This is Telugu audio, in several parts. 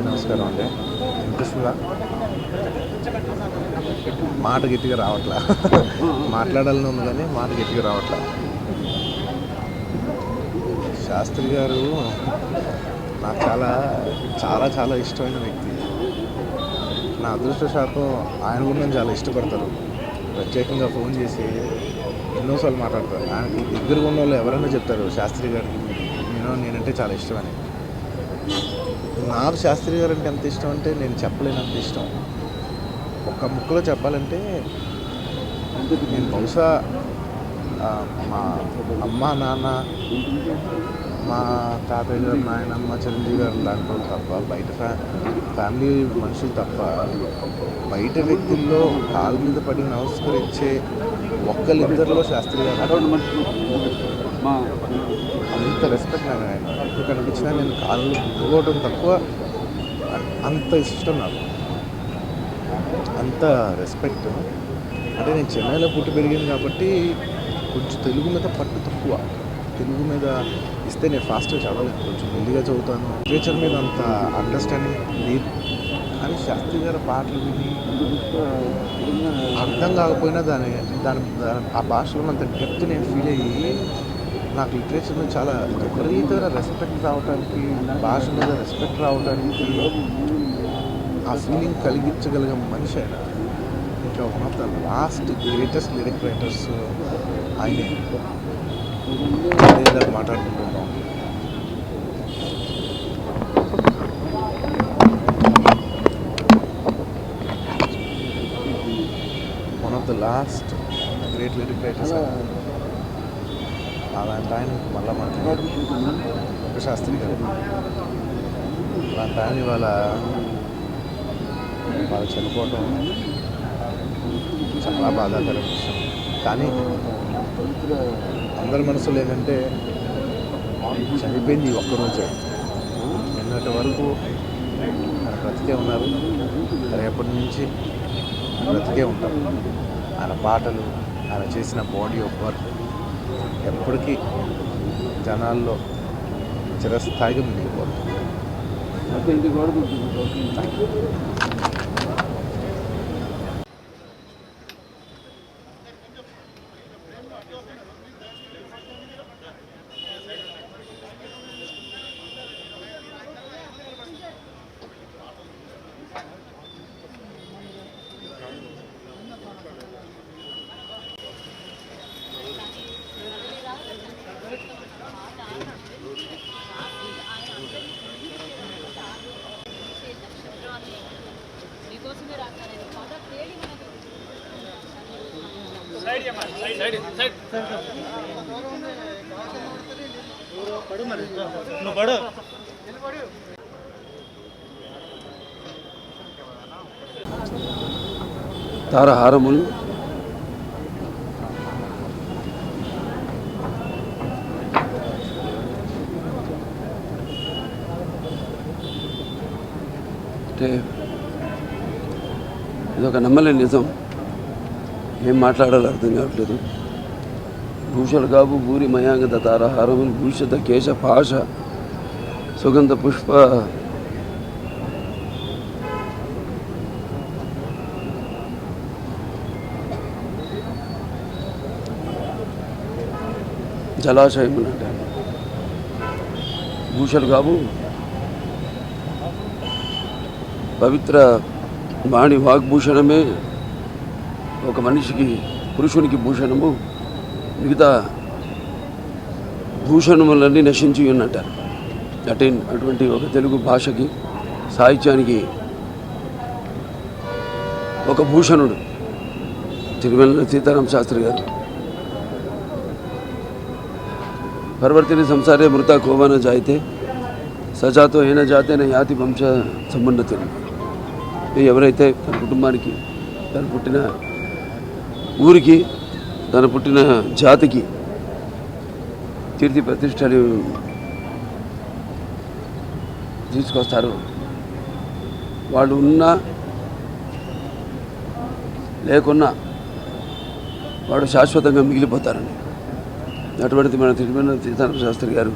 నమస్కారం అండి. వినిపిస్తుందా? మాట గట్టిగా రావట్లా. మాట్లాడాలని ఉంది కానీ మాట గట్టిగా రావట్లా. శాస్త్రి గారు నాకు చాలా చాలా చాలా ఇష్టమైన వ్యక్తి. నా అదృష్టశాతం ఆయన కూడా నేను చాలా ఇష్టపడతారు. ప్రత్యేకంగా ఫోన్ చేసి ఎన్నోసార్లు మాట్లాడతారు. ఆయనకి దగ్గరగా ఉన్న వాళ్ళు ఎవరైనా చెప్తారు శాస్త్రి గారికి నేనంటే చాలా ఇష్టమని. నాకు శాస్త్రి గారు అంటే ఎంత ఇష్టం అంటే నేను చెప్పలేనంత ఇష్టం. ఒక్క ముక్కలో చెప్పాలంటే నేను బహుశా మా అమ్మ నాన్న, మా తాతయ్య గారు, నాయనమ్మ, చిరంజీవి గారు లాంటి వాళ్ళు తప్ప, బయట ఫ్యామిలీ మనుషులు తప్ప, బయట వ్యక్తుల్లో కాళ్ళ మీద పడి నమస్కరించే ఒక్కరిద్దరిలో శాస్త్రి గారు అంత రెస్పెక్ట్ నాకు. ఆయన ఎప్పుడు కనిపించినా నేను కాళ్ళు పుట్టుకోవడం తక్కువ, అంత ఇష్టం నాకు, అంత రెస్పెక్ట్. అంటే నేను చెన్నైలో పుట్టి పెరిగింది కాబట్టి కొంచెం తెలుగు మీద పట్టు తక్కువ. తెలుగు మీద ఇస్తే నేను ఫాస్ట్గా చదవలేదు, కొంచెం మెల్లిగా చదువుతాను. లిటరేచర్ మీద అంత అండర్స్టాండింగ్ లేదు. కానీ శాస్త్రి గారి పాటలు విని అర్థం కాకపోయినా దాని ఆ భాషలో అంత డెప్త్ నేను ఫీల్ అయ్యి నాకు లిటరేచర్ మీద చాలా విపరీతమైన రెస్పెక్ట్ రావడానికి, భాష మీద రెస్పెక్ట్ రావడానికి ఆ ఫీలింగ్ కలిగించగలిగే మనిషి ఆయన. ఇంకా one of the last greatest lyric writers ఆయనే. అదే మాట్లాడుకుంటున్నాం. One of the last great lyric writers అలాంటి ఆయన మళ్ళీ మనకి శాస్త్రి గారు. అలాంటి ఆయన ఇవాళ వాళ్ళు చనిపోవటం చాలా బాధాకర విషయం. కానీ అందరి మనసులో ఏంటంటే చనిపోయింది ఒక్కరోజే. నిన్నటి వరకు ఆయన బ్రతికే ఉన్నారు, రేపటి నుంచి బ్రతికే ఉంటారు. ఆయన పాటలు, ఆయన చేసిన బాడీ ఆఫ్ వర్క్ ఎప్పటికీ జనాల్లో చిరస్థాయిగా మిగిలిపోతుంది. తారహారములు అంటే ఇదొక నమ్మలేని నిజం. ఏం మాట్లాడాలో అర్థం కావట్లేదు. భూషలు కావు భూరి మయాంగత తారహారములు భూషిత కేశ పాశ సుగంధ పుష్ప జలాశయములు అంటే భూషలు కావు. పవిత్ర వాణి వాగ్భూషణమే ఒక మనిషికి, పురుషునికి భూషణము. మిగతా భూషణములన్నీ నశించి ఉన్నట్టారు. అటువంటి ఒక తెలుగు భాషకి, సాహిత్యానికి ఒక భూషణుడు తిరుమల సీతారామ శాస్త్రి గారు. పరివర్తిని సంసారే మృత కోవన జాయితే సజాతో అయిన జాతేన యాతి వంశ సమున్నతిని. ఎవరైతే తన కుటుంబానికి, తను పుట్టిన ఊరికి, తను పుట్టిన జాతికి కీర్తి ప్రతిష్టలు తీసుకొస్తారు, వాళ్ళు ఉన్నా లేకున్నా వాడు శాశ్వతంగా మిగిలిపోతారని. అటువంటిది మన తిరుమల సీతారామ శాస్త్రి గారు.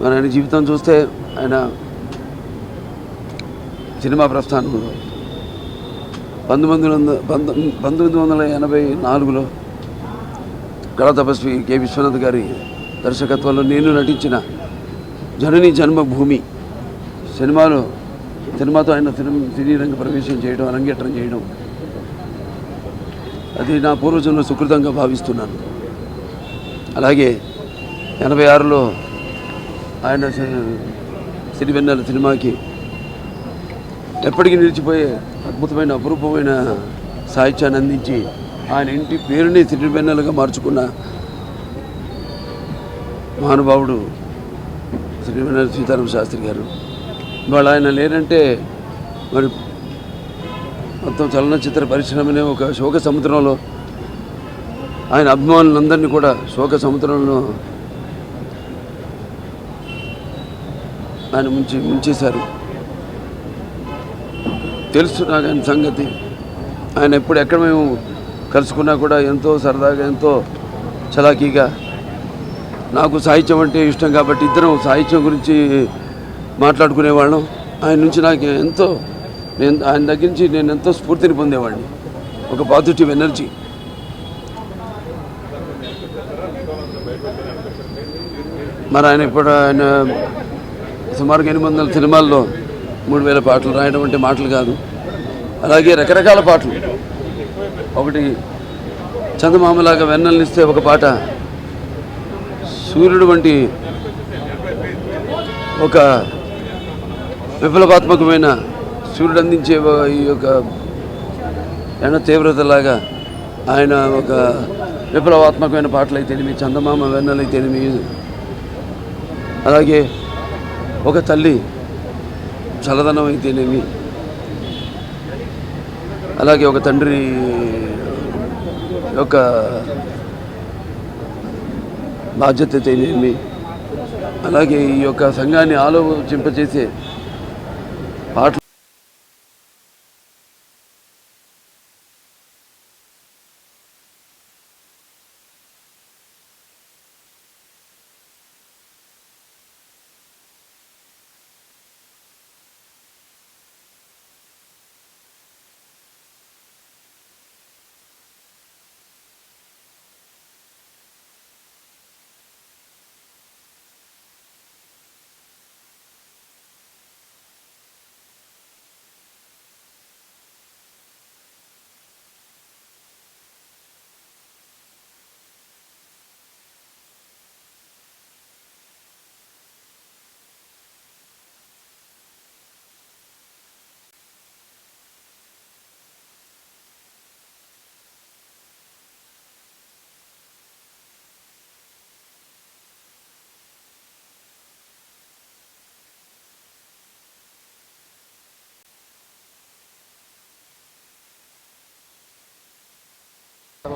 మన ఆయన జీవితం చూస్తే ఆయన సినిమా ప్రస్థానంలో 1984లో కళా తపస్వి కె విశ్వనాథ్ గారి దర్శకత్వంలో నేను నటించిన జనని జన్మభూమి సినిమాతో ఆయన సినీ రంగ ప్రవేశం చేయడం, అరంగేట్రం చేయడం, అది నా పూర్వజన్మ సుకృతంగా భావిస్తున్నాను. అలాగే 86లో ఆయన సిరివెన్నెల సినిమాకి ఎప్పటికీ నిలిచిపోయే అద్భుతమైన అపురూపమైన సాహిత్యాన్ని అందించి ఆయన ఇంటి పేరుని సిరివెన్నెలగా మార్చుకున్న మహానుభావుడు సిరివెన్నెల సీతారామ శాస్త్రి గారు. ఇవాళ ఆయన లేరంటే మరి మొత్తం చలనచిత్ర పరిశ్రమనే ఒక శోక సముద్రంలో, ఆయన అభిమానులందరినీ కూడా శోక సముద్రంలో ఆయన ముంచేశారు. తెలుసు నాకు ఆయన సంగతి. ఆయన ఎక్కడ మేము కలుసుకున్నా కూడా ఎంతో సరదాగా, ఎంతో చలాకీగా, నాకు సాహిత్యం అంటే ఇష్టం కాబట్టి ఇద్దరం సాహిత్యం గురించి మాట్లాడుకునేవాళ్ళం. ఆయన నుంచి నాకు ఆయన దగ్గర నుంచి నేను ఎంతో స్ఫూర్తిని పొందేవాడిని, ఒక పాజిటివ్ ఎనర్జీ. మరి ఆయన సుమారుగా 800 సినిమాల్లో 3000 పాటలు రాయడం అంటే మాటలు కాదు. అలాగే రకరకాల పాటలు, ఒకటి చందమామలాగా వెన్నెలనిస్తే ఒక పాట, సూర్యుడు వంటి ఒక విప్లవాత్మకమైన సూర్యుడు అందించే ఈ యొక్క ఎండ తీవ్రతలాగా ఆయన ఒక విప్లవాత్మకమైన పాటలు అయితేనేమి, చందమామ వెన్నెలైతేనేమి, అలాగే ఒక తల్లి చల్లదనం అయితేనేమి, అలాగే ఒక తండ్రి యొక్క బాధ్యత అయితేనేమి, అలాగే ఈ యొక్క సంఘాన్ని ఆలోచింపచేసే పాటలు.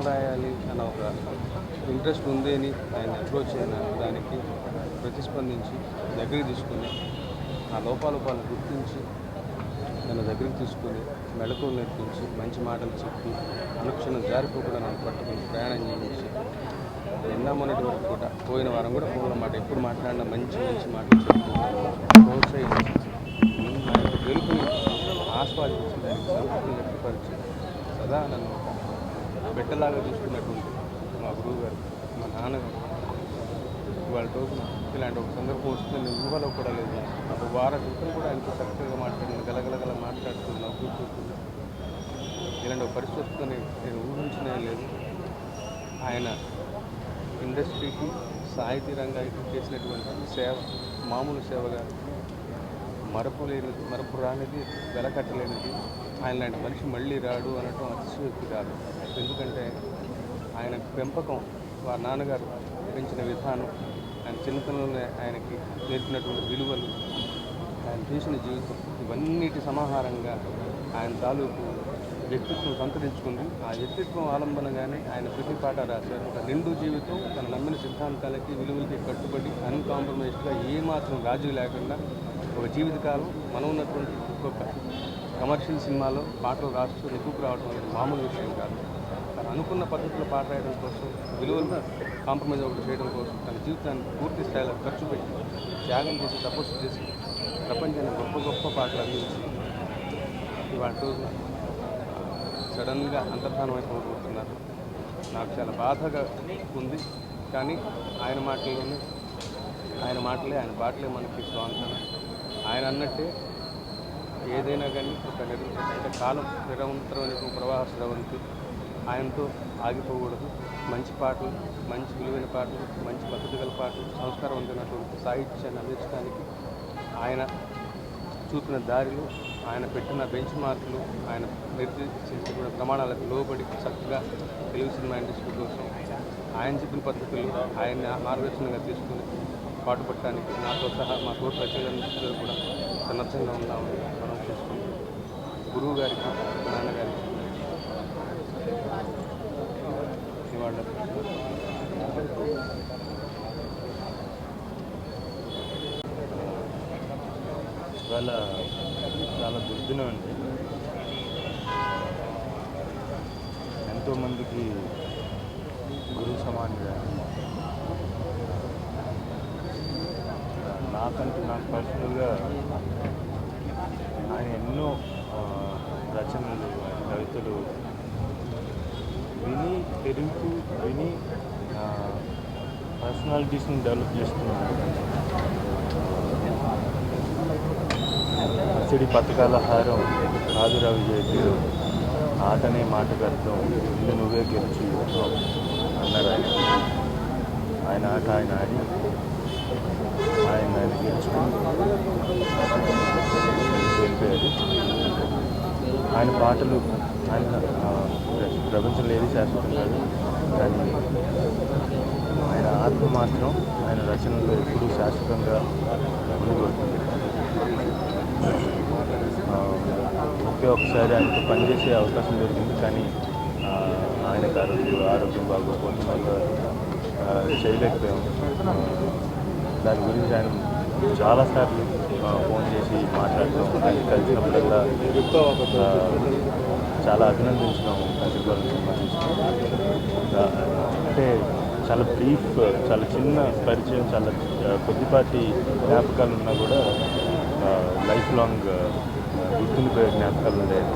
రాయాలి అన్న ఒక ఇంట్రెస్ట్ ఉంది అని ఆయన అప్రోచ్ అయిన దానికి ప్రతిస్పందించి దగ్గరికి తీసుకుని ఆ లోపాలను గుర్తించి నన్ను దగ్గరికి తీసుకుని మెళకువలు నేర్పించి మంచి మాటలు చెప్పి అనుక్షణం జారిపోకుండా నన్ను పట్టుకుని ప్రయాణం చేయించి నిన్న మొన్నటి వరకు కూడా పోయిన వారం కూడా ఫోన్లో మాట ఎప్పుడు మాట్లాడినా మంచి మాటలు చెప్తూ ప్రోత్సహించి గెలుపుని ఆస్వాదించి దానికి సంతృప్తి వ్యక్తపరిచి సదా నన్ను బిడ్డలాగా చూసుకున్నటువంటి మా గురువు గారు, మా నాన్నగారు, ఇవాళ రోజున ఇలాంటి ఒక సందర్భం వస్తుంది నేను ఊహలో కూడా లేదు. ఒక వారం క్రితం కూడా ఆయనతో చక్కగా మాట్లాడిన గలగలగల మాట్లాడుతూ నవ్వుతూ ఇలాంటి ఒక పరిస్థితిని నేను ఊహించనే లేదు. ఆయన ఇండస్ట్రీకి, సాహితీ రంగానికి చేసినటువంటి సేవ మామూలు సేవగా మరపు రానిది, వెలకట్టలేనిది. ఆయన లాంటి మనిషి మళ్ళీ రాడు అనటం అతిశయోక్తి కాదు. ఎందుకంటే ఆయన పెంపకం, వారి నాన్నగారు పెంచిన విధానం, ఆయన చిన్నతనంలోనే ఆయనకి నేర్పినటువంటి విలువలు, ఆయన చేసిన జీవితం, ఇవన్నిటి సమాహారంగా ఆయన తాలూకు వ్యక్తిత్వం సంతరించుకుంది. ఆ వ్యక్తిత్వం ఆలంబనగానే ఆయన ప్రతి పాట రాశారు. ఒక నిండు జీవితం తన నమ్మిన సిద్ధాంతాలకి, విలువలకి కట్టుబడి అన్కాంప్రమైజ్డ్గా ఏమాత్రం రాజీ లేకుండా ఒక జీవితకాలం మనం ఉన్నటువంటి ఒక్కొక్క కమర్షియల్ సినిమాలో పాటలు రాస్తూ ఎక్కువకు రావడం అనేది మామూలు విషయం కాదు. తను అనుకున్న పద్ధతిలో పాట రాయడం కోసం, విలువలు కాంప్రమైజ్ ఒకటి చేయడం కోసం తన జీవితాన్ని పూర్తి స్థాయిలో ఖర్చు పెట్టి త్యాగం చేసి తపస్సు చేసి ప్రపంచాన్ని గొప్ప పాటలు అందించి ఇవాళ రోజున సడన్గా అంతర్ధానం అయిపోతున్నారు. నాకు చాలా బాధగా ఉంది. కానీ ఆయన మాటలే ఆయన పాటలే మనకి స్వాంతన. ఆయన అన్నట్టే ఏదైనా కానీ ఒక అంటే కాలం నిరంతరమైన ప్రవాహ స్రవంతి, ఆయనతో ఆగిపోకూడదు. మంచి పాటలు, మంచి విలువైన పాటలు, మంచి పద్ధతి గల పాటలు, సంస్కారవంతమైనటువంటి సాహిత్యాన్ని అందించడానికి ఆయన చూపిన దారిలో, ఆయన పెట్టిన బెంచ్ మార్కులు, ఆయన నిర్దేశించిన ప్రమాణాలకు లోబడి చక్కగా తెలుగు సినిమా ఇండస్ట్రీ కోసం ఆయన చెప్పిన పద్ధతుల్లో ఆయన్ని మార్గదర్శనంగా తీసుకుని పాటుపడటానికి నాతో సహా మా తోటి రచయితలందరూ కూడా సన్నద్ధంగా ఉన్నామని మనం చేసుకుంటాం. గురువు గారికి, నాన్నగారికి నివాళులు. ఇవాళ చాలా దుర్దినం అండి. ఎంతోమందికి గురువు సమానుగా, నాకు పర్సనల్గా ఆయన ఎన్నో రచనలు, కవితలు విని పర్సనాలిటీస్ని డెవలప్ చేసుకున్నాను. అచ్చడి పథకాల హారం కాదురా విజయ్, ఆటనే మాటకు అర్థం, ఇల్లు నువ్వే గెలిచి అన్నారు ఆయన ఆట ఆయన ఆడి ఆయన గెలుచుకుని వెళ్ళిపోయారు. ఆయన పాటలు ఆయన ప్రపంచంలో ఏది శాశ్వతం కాదు, కానీ ఆయన ఆత్మ మాత్రం ఆయన రచనలో ఎప్పుడూ శాశ్వతంగా ఉండిపోతుంది. ఒకసారి ఆయనతో పనిచేసే అవకాశం దొరికింది, కానీ ఆయనకు ఆరోగ్యం బాగోకపోవడం వల్ల చేయలేకపోయాం. దాని గురించి ఆయన చాలాసార్లు ఫోన్ చేసి మాట్లాడటం, ఆయన కలిసినప్పుడల్లా చాలా అభినందించడం. కసిగోల సినిమా తీసుకున్నాం అంటే చాలా బ్రీఫ్, చాలా చిన్న పరిచయం, చాలా కొద్దిపాటి జ్ఞాపకాలు ఉన్నా కూడా లైఫ్ లాంగ్ గుర్తుండిపోయే జ్ఞాపకాలు ఉండేవి.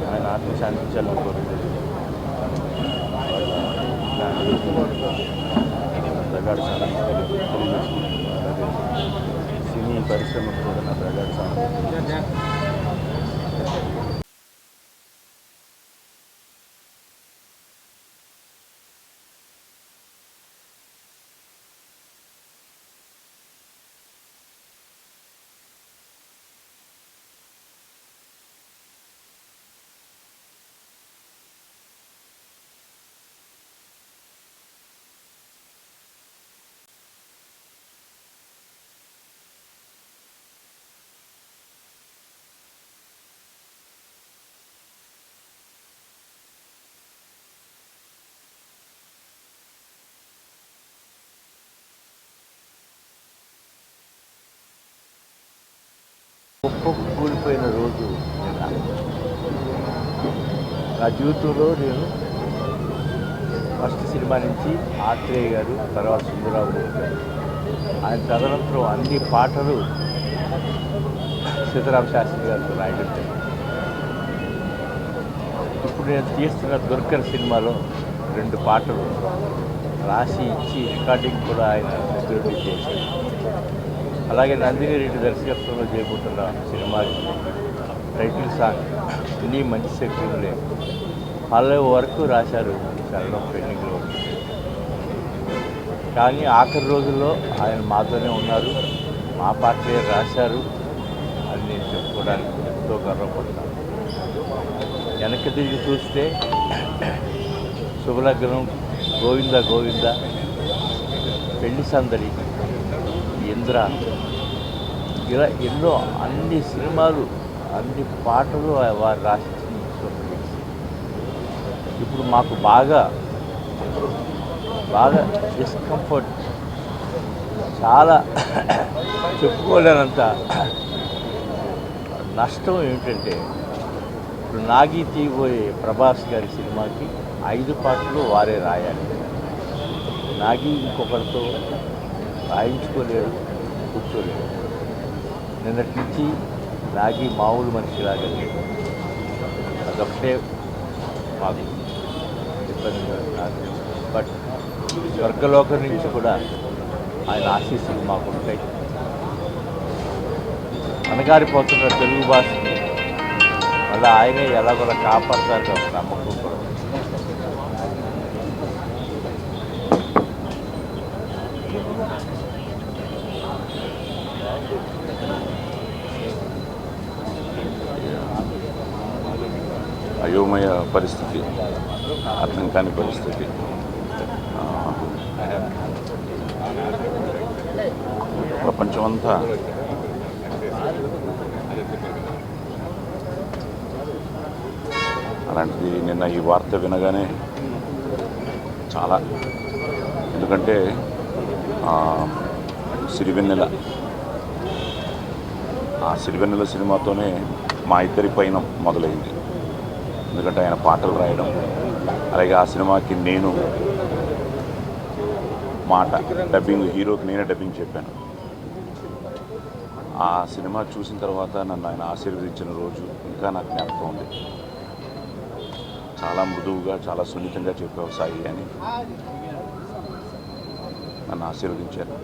ఆయన ఆత్మ శాంతించాలని కోరుకుంటున్నాను. ప్రగాఢ సానుభూతి సినీ పరిశ్రమకు కూడా నా ప్రగాఢ సానుభూతి. ఒక్కొక్క కూలిపోయిన రోజు నా జీవితంలో నేను ఫస్ట్ సినిమా నుంచి ఆత్రేయ గారు, తర్వాత సుందరరావు గారు, ఆయన తదనంతరం అన్ని పాటలు సీతారామ శాస్త్రి గారితో రాయడం జరిగింది. ఇప్పుడు నేను తీస్తున్న దుర్గర్ సినిమాలో 2 పాటలు రాసి ఇచ్చి రికార్డింగ్ కూడా ఆయన దగ్గర చేశారు. అలాగే నందిని రెడ్డి దర్శకత్వంలో చేయబోతున్న సినిమాకి టైటిల్ సాంగ్ అన్నీ మంచి శక్తులే, పల్లె వరకు రాశారు, చాలా పెండింగ్లో ఉంది. కానీ ఆఖరి రోజుల్లో ఆయన మాతోనే ఉన్నారు, మా పాటలే రాశారు అని నేను చెప్పుకోవడానికి ఎంతో గర్వపడతాను. వెనక్కి తిరిగి చూస్తే శుభలగ్నం, గోవింద గోవింద, పెళ్లి సందడి, ఇంద్ర, ఇలా ఎన్నో అన్ని సినిమాలు, అన్ని పాటలు వారు రాసి ఇప్పుడు మాకు బాగా డిస్కంఫర్ట్, చాలా చెప్పుకోలేనంత నష్టం ఏమిటంటే, ఇప్పుడు నాగి తీయబోయే ప్రభాస్ గారి సినిమాకి 5 పాటలు వారే రాయాలి. నాగి ఇంకొకరితో రాయించుకోలేడు, కూర్చోలేడు. నిన్నటి నుంచి నాగి మామూలు మనిషిలాగా లేదు. అదొకటే మాకు ఇబ్బంది నాకు. బట్ స్వర్గలోకం నుంచి కూడా ఆయన ఆశీస్సులు మాకు ఉంటాయి. అనగారిపోతున్న తెలుగు భాషని మళ్ళీ ఆయనే ఎలాగోలా కాపాడతారు ఒక నమ్మకం కూడా. అయోమయ పరిస్థితి, అర్థం కాని పరిస్థితి. ప్రపంచమంతా అలాంటిది. నిన్న ఈ వార్త వినగానే చాలా, ఎందుకంటే సిరివెన్నెల, ఆ సిరివెన్నెల సినిమాతోనే మా ఇద్దరి పైన మొదలైంది. ఎందుకంటే ఆయన పాటలు రాయడం, అలాగే ఆ సినిమాకి నేను మాట డబ్బింగ్, హీరోకి నేనే డబ్బింగ్ చెప్పాను. ఆ సినిమా చూసిన తర్వాత నన్ను ఆయన ఆశీర్వదించిన రోజు ఇంకా నాకు జ్ఞాపకం ఉంది. చాలా మృదువుగా, చాలా సున్నితంగా చెప్పావు సాయి అని నన్ను ఆశీర్వదించారు.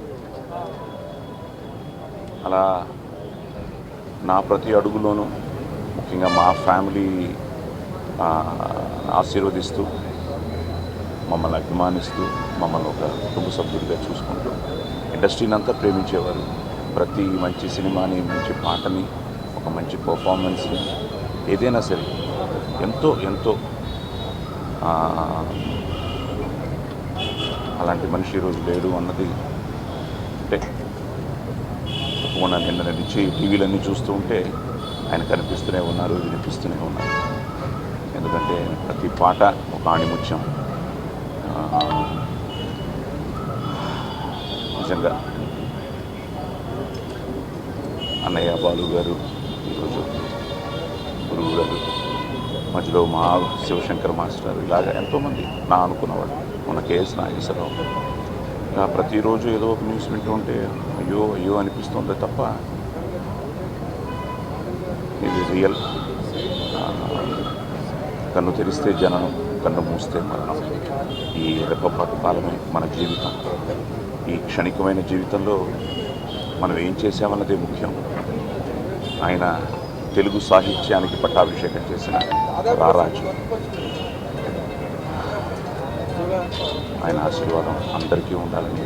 అలా నా ప్రతి అడుగులోనూ, ముఖ్యంగా మా ఫ్యామిలీ ఆశీర్వదిస్తూ, మమ్మల్ని అభిమానిస్తూ, మమ్మల్ని ఒక కుటుంబ సభ్యుడిగా చూసుకుంటూ ఇండస్ట్రీని అంతా ప్రేమించేవారు. ప్రతి మంచి సినిమాని, మంచి పాటని, ఒక మంచి పర్ఫార్మెన్స్ని, ఏదైనా సరే ఎంతో ఎంతో అలాంటి మనిషి ఈరోజు లేడు అన్నది అంటే తప్పకుండా. నిన్న నుంచి టీవీలన్నీ చూస్తూ ఉంటే ఆయన కనిపిస్తూనే ఉన్నారు, వినిపిస్తూనే ఉన్నారు. ఎందుకంటే ప్రతి పాట ఒక ఆణిముత్యం. నిజంగా అన్నయ్య, బాలు గారు, ఈరోజు గురువు గారు, మధ్యలో మా శివశంకర్ మాస్టర్, ఇలాగ ఎంతోమంది నా అనుకున్నవాళ్ళు, మన కేఎస్ నాగేశ్వరరావు. ఇలా ప్రతిరోజు ఏదో ఒక న్యూస్ వింటూ ఉంటే అయ్యో అయ్యో అనిపిస్తుంది తప్ప ఇది రియల్. కన్ను తెరిస్తే జననం, కన్ను మూస్తే మరణం. ఈ రెప్పపాటు కాలమే మన జీవితం. ఈ క్షణికమైన జీవితంలో మనం ఏం చేసామన్నదే ముఖ్యం. ఆయన తెలుగు సాహిత్యానికి పట్టాభిషేకం చేసిన రారాజు. ఆయన ఆశీర్వాదం అందరికీ ఉండాలని,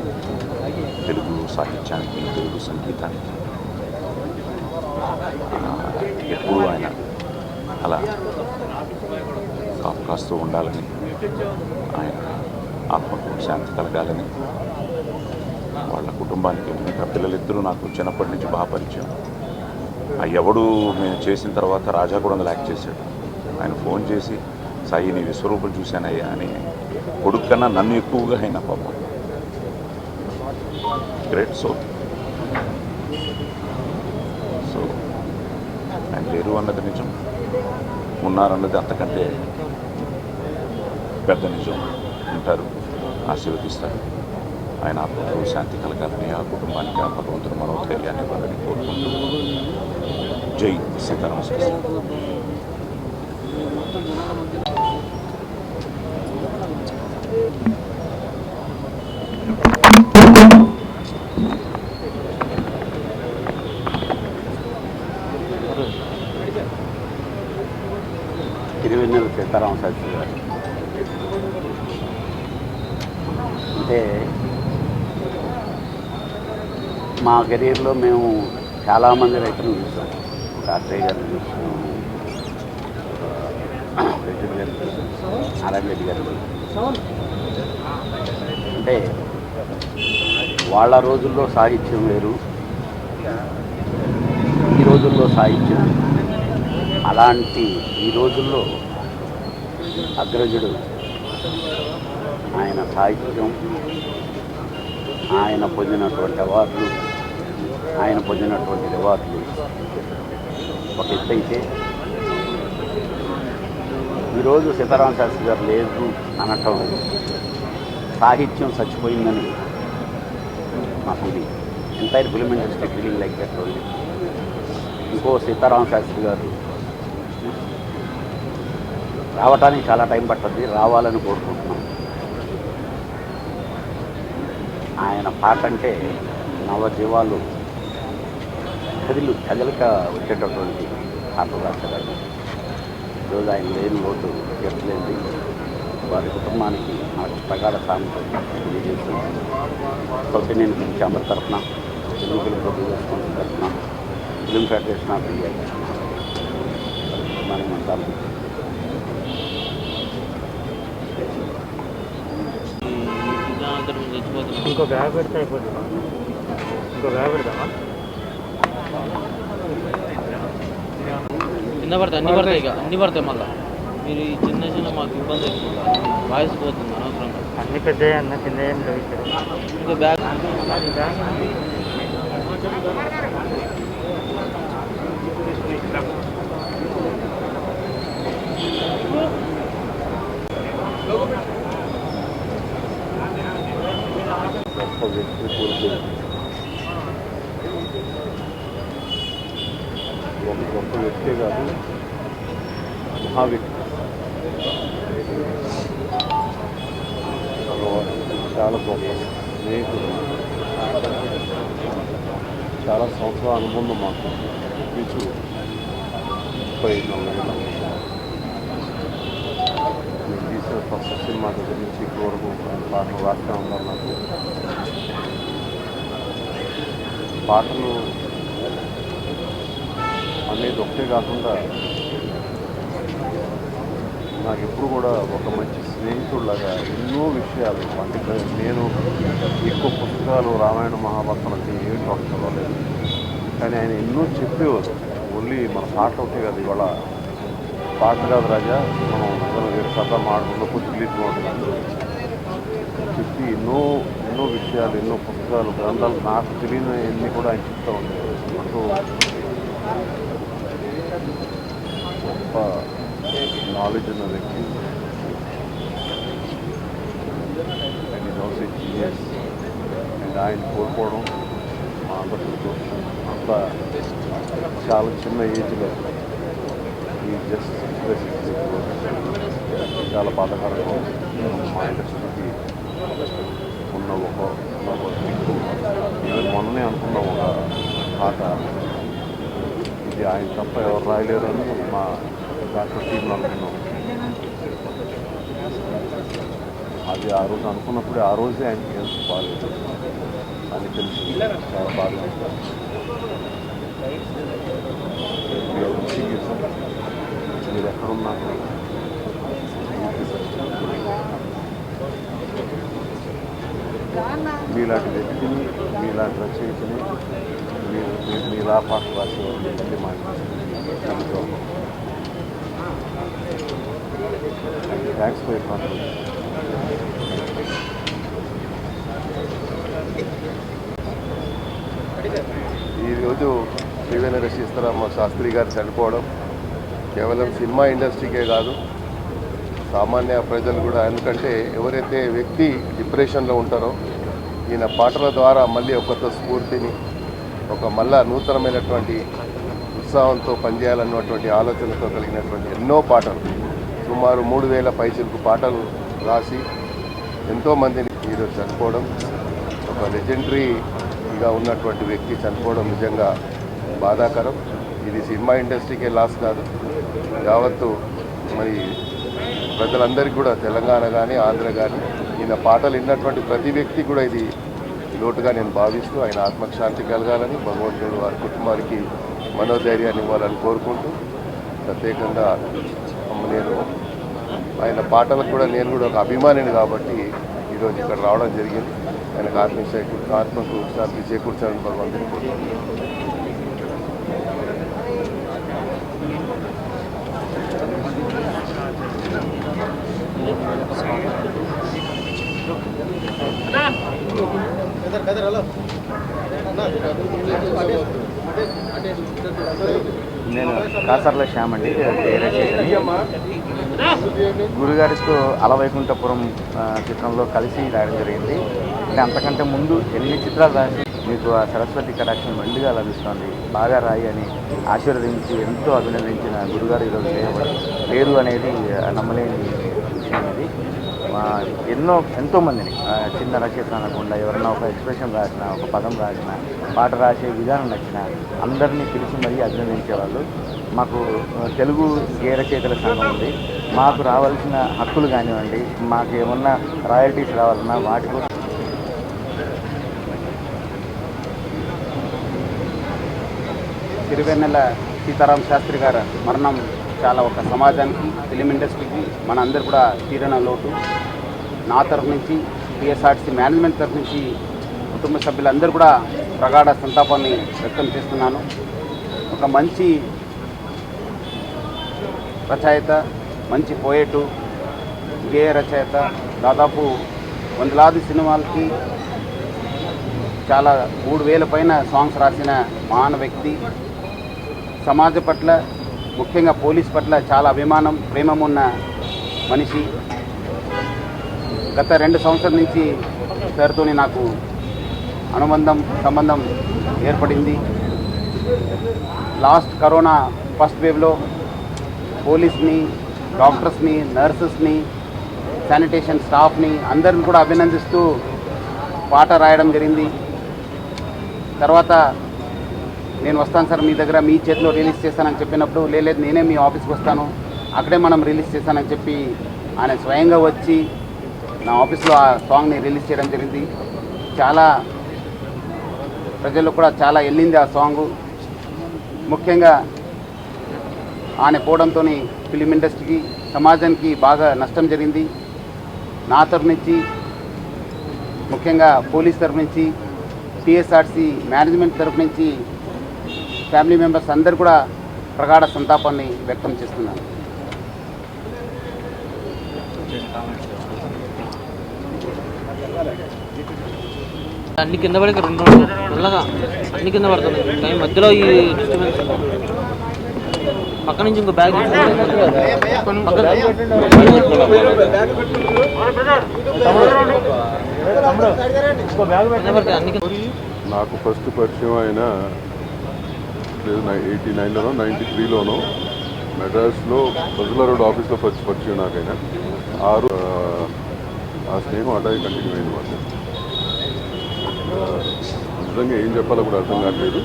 తెలుగు సాహిత్యానికి, తెలుగు సంగీతానికి ఎప్పుడూ ఆయన అలా కాపు కాస్తూ ఉండాలని, ఆయన ఆత్మకు శాంతి కలగాలని, వాళ్ళ కుటుంబానికి. ఇంకా పిల్లలిద్దరూ నాకు చిన్నప్పటి నుంచి బాగా పరిచయం. ఆ ఎవడు మేము చేసిన తర్వాత రాజా కూడా అందులో యాక్ట్ చేశాడు. ఆయన ఫోన్ చేసి సాయి నీ విశ్వరూపం చూశానయ్యా అని, కొడుకు కన్నా నన్ను ఎక్కువగా అయినా పాపం. Great soul. సో ఆయన లేరు అన్నది నిజం, ఉన్నారన్నది అంతకంటే పెద్ద నిజం. ఉంటారు, ఆశీర్వదిస్తారు. ఆయన ఆత్మకు శాంతి కలగాలని, ఆ కుటుంబానికి ఆ భగవంతుడు మనోధైర్యాన్ని ఇవ్వాలని కోరుకుంటూ జై సీతారామ శాస్త్రి. తిరువెన్నెల సీతారామ శాస్త్రి గారు అంటే మా కెరీర్లో మేము చాలామంది రైతులను చూసాం. కార్తయ్య గారిని చూసాం, రెడ్డి గారిని చూసాం, నారాయణ రెడ్డి గారిని. అంటే వాళ్ళ రోజుల్లో సాహిత్యం వేరు, ఈ రోజుల్లో సాహిత్యం. అలాంటి ఈ రోజుల్లో అగ్రజుడు ఆయన సాహిత్యం, ఆయన పొందినటువంటి అవార్డులు, ఆయన పొందినటువంటి రివార్డులు ఒక ఎత్తైతే, ఈరోజు సీతారామ శాస్త్రి గారు లేదు అనటం సాహిత్యం చచ్చిపోయిందని మా feeling. Entire film industry feeling like that only. ఇంకో సీతారామ శాస్త్రి గారు రావటానికి చాలా టైం పడుతుంది, రావాలని కోరుకుంటున్నాం. ఆయన పాట అంటే నవజీవాలు కదలిక వచ్చేటటువంటి పాటలు రాశారు. ఈరోజు ఆయన లేని లోటు తీర్చలేదు. వారి కుటుంబానికి నాకు ప్రగాఢ సానుభూతి తెలియజేస్తున్నాను. సౌత్ ఇండియన్ ఫిల్మ్ ఛాంబర్ తరఫున, తెలుగు ఫిల్మ్ ప్రొడ్యూసర్స్ కౌన్సిల్ తరఫున, ఫిల్మ్ ఫెడరేషన్ ఆఫ్ ఇండియా మనం అంటారు. ఇంకో బ్యాగ్ పెడితే అయిపోతుందా? ఇంకో బ్యాగ్ పెడతామా? కింద పడతాయి, అన్ని పడతాయి, ఇక అన్ని పడతాయి. మళ్ళీ మీరు ఈ చిన్న చిన్న మాకు ఇబ్బంది అవుతుంది, వాయిస్ పోతుంది అనవసరంగా. అన్ని పెద్ద అన్న చిన్న ఏం లేదు. ఇంకా బ్యాగ్ గొప్ప వ్యక్తి కోల్పోయింది. ఒక గొప్ప వ్యక్తే కాదు, మహా వ్యక్తి. చాలా గొప్ప స్నేహితుడు, చాలా సంవత్సరాల అనుబంధం మాకు. పిచ్చు 34 ఏళ్ళ నేను తీసిన ఫస్ట్ సినిమా దగ్గర నుంచి ఇప్పటి వరకు పాటలు రాస్తూ ఉన్నారు. నాకు పాటలు అనేది ఒకటే కాకుండా నాకు ఎప్పుడు కూడా ఒక మంచి స్నేహితుడిలాగా ఎన్నో విషయాలు, అంటే నేను ఎక్కువ పుస్తకాలు రామాయణ మహాభారతం అంటే ఏమి చదవలేదు, కానీ ఆయన ఎన్నో చెప్పేవారు. ఓన్లీ మన పాటలు ఒకటే కదా, ఇవాళ పాట కాదు రాజా, మనం వేరే కథ మాడకుండా కొద్ది రిలీజ్గా ఉంటుంది చెప్పి ఎన్నో విషయాలు, ఎన్నో పుస్తకాలు, గ్రంథాలు నాకు తెలియని అన్నీ కూడా ఆయన చెప్తూ ఉండేవారు. అంటూ గొప్ప నాలెడ్జ్ ఉన్న వ్యక్తి. And is also genius. And ఆయన కోల్పోవడం మా అందరితో అంత చాలా చిన్న ఏజ్లో ఈ జస్ట్ 60 చాలా బాధాకరంగా మా ఇండస్ట్రీకి ఉన్న ఒక ఈవెన్ మొన్ననే అనుకున్నాం ఒక పాట, ఇది ఆయన తప్ప ఎవరు రాయలేరు అని మా డాక్టర్ టీంలో అనుకున్నాం. అది ఆ రోజు అనుకున్నప్పుడే ఆ రోజే ఆయనకి హెల్త్ బాగాలేదు అని తెలిసి చాలా బాగా మీరు ఎక్కడున్నారు, మీలాంటి వ్యక్తిని, మీలాంటి రచయితని, మీలా పాటలు రాసేవాళ్ళు మళ్ళీ మాట్లాడుతూ థ్యాంక్స్ ఫర్ కాన్ఫిడెన్స్. ఈరోజు శ్రీవేణి సీతారామ శాస్త్రి గారు చనిపోవడం కేవలం సినిమా ఇండస్ట్రీకే కాదు, సామాన్య ప్రజలు కూడా. ఎందుకంటే ఎవరైతే వ్యక్తి డిప్రెషన్లో ఉంటారో ఈయన పాటల ద్వారా మళ్ళీ ఒక కొత్త స్ఫూర్తిని, ఒక మళ్ళా నూతనమైనటువంటి ఉత్సాహంతో పనిచేయాలన్నటువంటి ఆలోచనతో కలిగినటువంటి ఎన్నో పాటలు, సుమారు 3000 పైచిలకు పాటలు రాసి ఎంతోమందిని ఈరోజు చనిపోవడం, ఒక లెజెండరీగా ఉన్నటువంటి వ్యక్తి చనిపోవడం నిజంగా బాధాకరం. ఇది సినిమా ఇండస్ట్రీకే లాస్ కాదు, యావత్తు మరి ప్రజలందరికీ కూడా, తెలంగాణ కానీ ఆంధ్ర కానీ ఈయన పాటలు విన్నటువంటి ప్రతి వ్యక్తి కూడా ఇది లోటుగా నేను భావిస్తూ ఆయన ఆత్మకు శాంతి కలగాలని, భగవంతుడు వారి కుటుంబానికి మనోధైర్యాన్ని ఇవ్వాలని కోరుకుంటూ, ప్రత్యేకంగా నేను ఆయన పాటలకు కూడా నేను కూడా ఒక అభిమానిని కాబట్టి ఈరోజు ఇక్కడ రావడం జరిగింది. ఆయనకు ఆత్మకు శాంతి చేకూర్చాలని భగవంతుని కోరుకుంటున్నాను. నేను కాసర్ల శ్యామ్ అండి, గురుగారితో అలవైకుంఠపురం చిత్రంలో కలిసి రాయడం జరిగింది. అంటే అంతకంటే ముందు ఎన్ని చిత్రాలు రాసి మీకు ఆ సరస్వతి కటాక్షం మెండుగా లభిస్తుంది, బాగా రాయి అని ఆశీర్వదించి ఎంతో అభినందించిన గురుగారు ఈరోజు లేరు అనేది నమ్మలేని విషయం ఇది. ఎంతోమందిని చిన్న రచయిత అనకుండా ఎవరన్నా ఒక ఎక్స్ప్రెషన్ రాసినా, ఒక పదం రాసినా, పాట రాసే విధానం నచ్చినా అందరినీ పిలిచి మరీ అభినందించేవాళ్ళు. మాకు తెలుగు గేయ రచయితల సంఘం ఉంది. మాకు రావాల్సిన హక్కులు కానివ్వండి, మాకు ఏమన్నా రాయల్టీస్ రావాలన్నా వాటి కోసం సిరివెన్నెల సీతారామ శాస్త్రి గారు మరణం చాలా ఒక సమాజానికి, ఫిలిం ఇండస్ట్రీకి మన అందరు కూడా తీరన లోటు. నా తరఫు నుంచి, టీఎస్ఆర్టీసీ మేనేజ్మెంట్ తరఫు నుంచి కుటుంబ సభ్యులందరూ కూడా ప్రగాఢ సంతాపాన్ని వ్యక్తం చేస్తున్నాను. ఒక మంచి రచయిత, మంచి పోయేటు, గేయ రచయిత, దాదాపు వందలాది సినిమాలకి చాలా 3000 పైన సాంగ్స్ రాసిన మహాన్ వ్యక్తి. సమాజ పట్ల, ముఖ్యంగా పోలీస్ పట్ల చాలా అభిమానం, ప్రేమ ఉన్న మనిషి. గత 2 సంవత్సరాల నుంచి సార్తో నాకు సంబంధం ఏర్పడింది. లాస్ట్ కరోనా ఫస్ట్ వేవ్లో పోలీస్ని, డాక్టర్స్ని, నర్సెస్ని, శానిటేషన్ స్టాఫ్ని అందరిని కూడా అభినందిస్తూ పాట రాయడం జరిగింది. తర్వాత నేను వస్తాను సార్ మీ దగ్గర, మీ చేతిలో రిలీజ్ చేస్తానని చెప్పినప్పుడు, లేదు నేనే మీ ఆఫీస్కి వస్తాను, అక్కడే మనం రిలీజ్ చేస్తానని చెప్పి ఆయన స్వయంగా వచ్చి నా ఆఫీస్లో ఆ సాంగ్ని రిలీజ్ చేయడం జరిగింది. చాలా ప్రజల్లో కూడా చాలా వెళ్ళింది ఆ సాంగు. ముఖ్యంగా ఆయన పోవడంతో ఫిలిం ఇండస్ట్రీకి, సమాజానికి బాగా నష్టం జరిగింది. నా తరఫు నుంచి, ముఖ్యంగా పోలీస్ తరఫు నుంచి, టీఎస్ఆర్టీసీ మేనేజ్మెంట్ తరఫు నుంచి ఫ్యామిలీ మెంబర్స్ అందరూ కూడా ప్రగాఢ సంతాపాన్ని వ్యక్తం చేస్తున్నారు. అన్ని కింద పడి 2 మెల్లగా అన్ని కింద పడుతున్నాయి. కానీ మధ్యలో ఈ డిస్టర్బెన్స్ పక్క నుంచి ఇంకో బ్యాగ్ నాకు ఫస్ట్ పరిచయం అయిన 89లోనో 93లోనో మెడ్రాస్లో బజులా రోడ్ ఆఫీస్లో ఫస్ట్ పరిచయం నాకైనా. ఆ స్నేహం అటాయి కంటిన్యూ అయింది మాకు. నిజంగా ఏం చెప్పాలో కూడా అర్థం కావట్లేదు.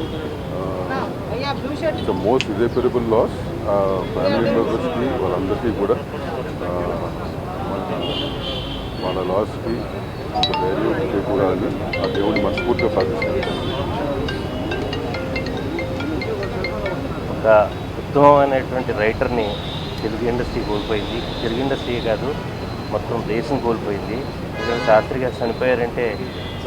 It's most irreparable loss. Family మెంబర్స్కి, వాళ్ళందరికీ కూడా వాళ్ళ లాస్కి ధైర్యం చేకూరాలని ఆ దేవుడిని మనస్ఫూర్తిగా ప్రార్థిస్తాను. ఒక ఉత్తమమైనటువంటి రైటర్ని తెలుగు ఇండస్ట్రీ కోల్పోయింది. తెలుగు ఇండస్ట్రీ కాదు, మొత్తం దేశం కోల్పోయింది. శాస్త్రి గారు చనిపోయారంటే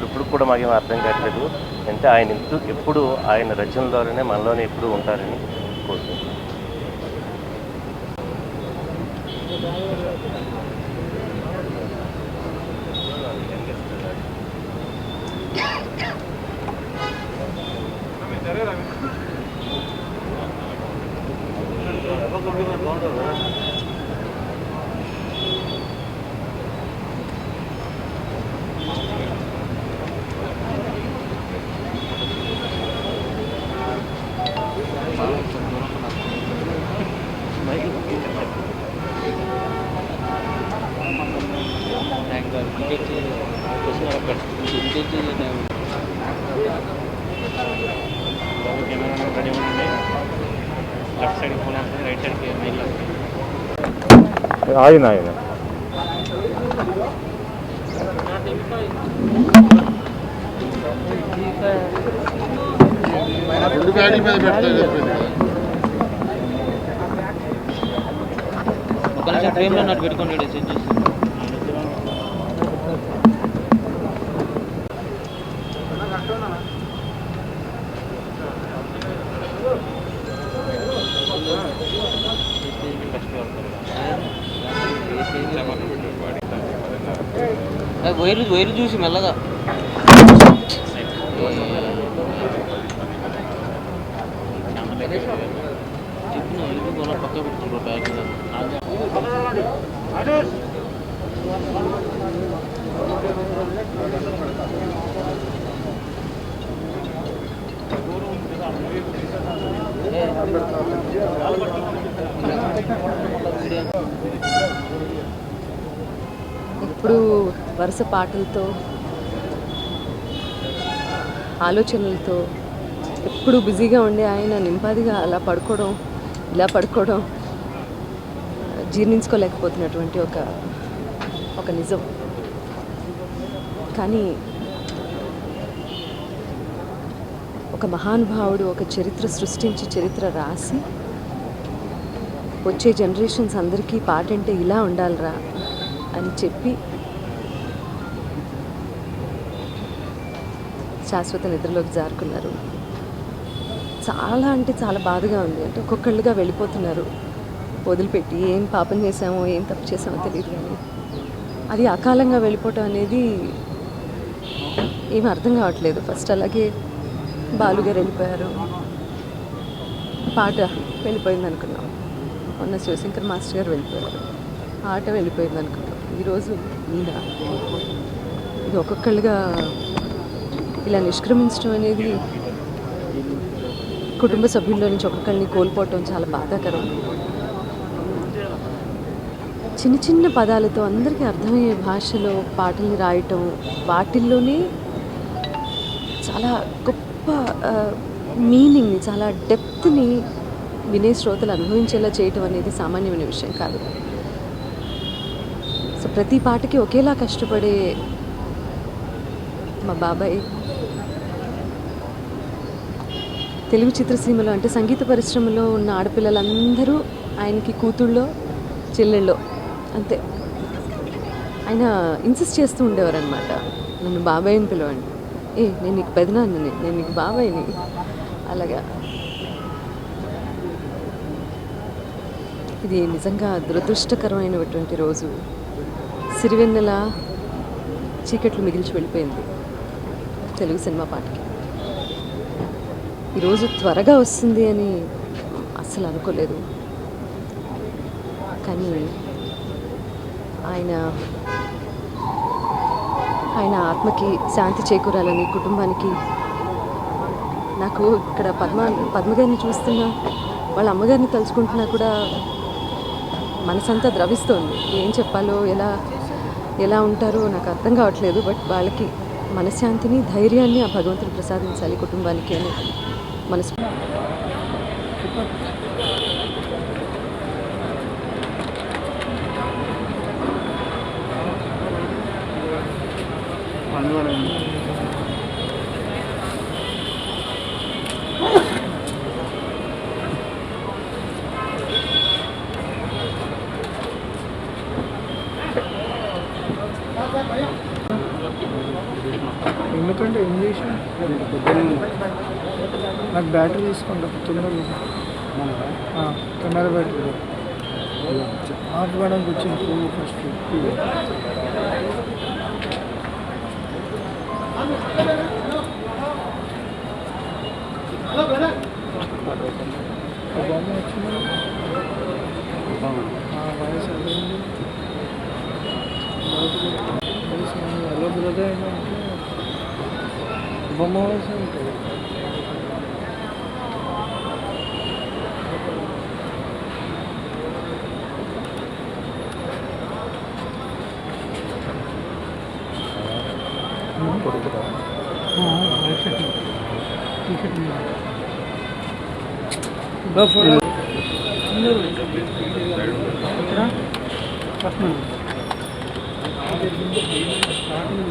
ఇప్పుడు కూడా మాకేం అర్థం కావట్లేదు. అంటే ఆయన ఎప్పుడు ఆయన రచనల ద్వారానే మనలోనే ఎప్పుడు ఉంటారని కోరుకుంటున్నాను. ఆయన 2 బ్యాగుల మీద పెడతాను చెప్పింది. ఒక నిమిషం ఫ్రేమ్లో నాకు పెట్టుకోండి, సెట్ చేసి వైర్లు చూసి మెల్లగా పక్క పెట్టుకుంటారు బ్యాగ్. ఇప్పుడు వరుస పాటలతో ఆలోచనలతో ఎప్పుడు బిజీగా ఉండే ఆయన నింపాదిగా అలా పడుకోవడం, ఇలా పడుకోవడం జీర్ణించుకోలేకపోతున్నటువంటి ఒక నిజం. కానీ ఒక మహానుభావుడు ఒక చరిత్ర సృష్టించి చరిత్ర రాసి వచ్చే జనరేషన్స్ అందరికీ పాట అంటే ఇలా ఉండాలిరా అని చెప్పి శాశ్వత నిద్రలోకి జారుకున్నారు. చాలా అంటే చాలా బాధగా ఉంది. అంటే ఒక్కొక్కళ్ళుగా వెళ్ళిపోతున్నారు వదిలిపెట్టి. ఏం పాపం చేసామో ఏం తప్పు చేసామో తెలియదు, కానీ అది అకాలంగా వెళ్ళిపోవటం అనేది ఏం అర్థం కావట్లేదు. ఫస్ట్ అలాగే బాలుగారు వెళ్ళిపోయారు, పాట వెళ్ళిపోయింది అనుకున్నాం. మొన్న శివశంకర్ మాస్టర్ గారు వెళ్ళిపోయారు, ఆట వెళ్ళిపోయింది అనుకున్నాం. ఈరోజు ఈయన. ఇది ఒక్కొక్కళ్ళుగా ఇలా నిష్క్రమించడం అనేది కుటుంబ సభ్యుల్లో నుంచి ఒక్కొక్కరిని కోల్పోవటం చాలా బాధాకరం. చిన్న చిన్న పదాలతో అందరికీ అర్థమయ్యే భాషలో పాటల్ని రాయటం, వాటిల్లోనే చాలా గొప్ప మీనింగ్ని, చాలా డెప్త్ని వినే శ్రోతలు అనుభవించేలా చేయటం అనేది సామాన్యమైన విషయం కాదు. సో ప్రతి పాటకి ఒకేలా కష్టపడే మా బాబాయ్ తెలుగు చిత్రసీమలో, అంటే సంగీత పరిశ్రమలో ఉన్న ఆడపిల్లలందరూ ఆయనకి కూతుళ్ళో చెల్లెళ్ళో అంతే. ఆయన ఇన్సిస్ట్ చేస్తూ ఉండేవారు అనమాట, నన్ను బాబాయ్ని పిలవండి, నేను నీకు పెదనాన్నని, నేను నీకు బాబాయ్ని. అలాగా ఇది నిజంగా దురదృష్టకరమైనటువంటి రోజు. సిరివెన్నెల చీకట్లు మిగిల్చి వెళ్ళిపోయింది తెలుగు సినిమా పాటకి. ఈరోజు త్వరగా వస్తుంది అని అస్సలు అనుకోలేదు. కానీ ఆయన ఆత్మకి శాంతి చేకూరాలని, కుటుంబానికి. నాకు ఇక్కడ పద్మగారిని చూస్తున్నా, వాళ్ళ అమ్మగారిని తలుచుకుంటున్నా కూడా మనసంతా ద్రవిస్తోంది. ఏం చెప్పాలో, ఎలా ఉంటారో నాకు అర్థం కావట్లేదు. బట్ వాళ్ళకి మనశ్శాంతిని, ధైర్యాన్ని ఆ భగవంతుడు ప్రసాదించాలి కుటుంబానికి అని మనసు. ఎందుకంటే ఏం చేసిన నాకు బ్యాటరీ తీసుకుంటా తొందర బ్యాటరీ ఆపడానికి వచ్చింది ఫోన్ ఫస్ట్. బొమ్మ వచ్చింది, వయసు అదేంటి హలో బ్రదర్ ఏంటంటే బొమ్మ వయసు ఉంటుంది.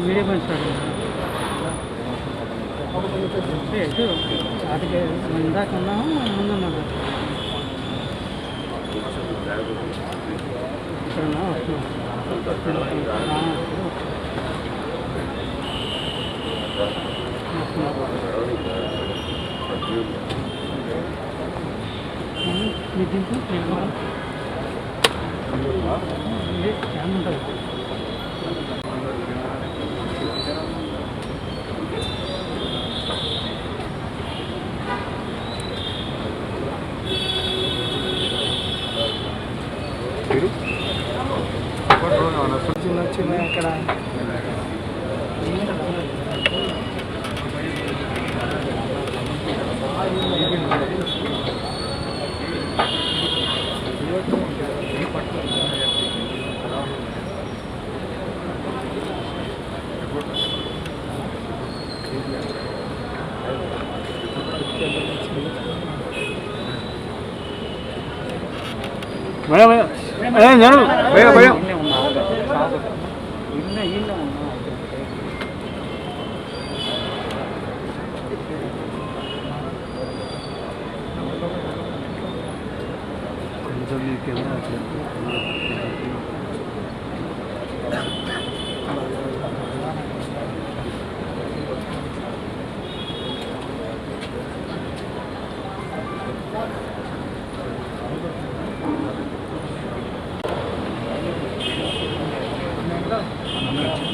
వీడియో పని స్టార్ట్ వాటికి ఇందాక ఉన్నాము, ముందున్నా ఇక్కడ మీ దీంట్లో క్యాన్ ఉంటుంది. చిన్న చిన్న ఇక్కడ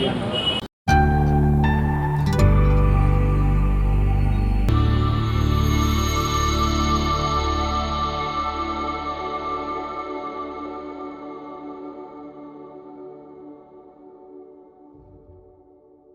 Gracias.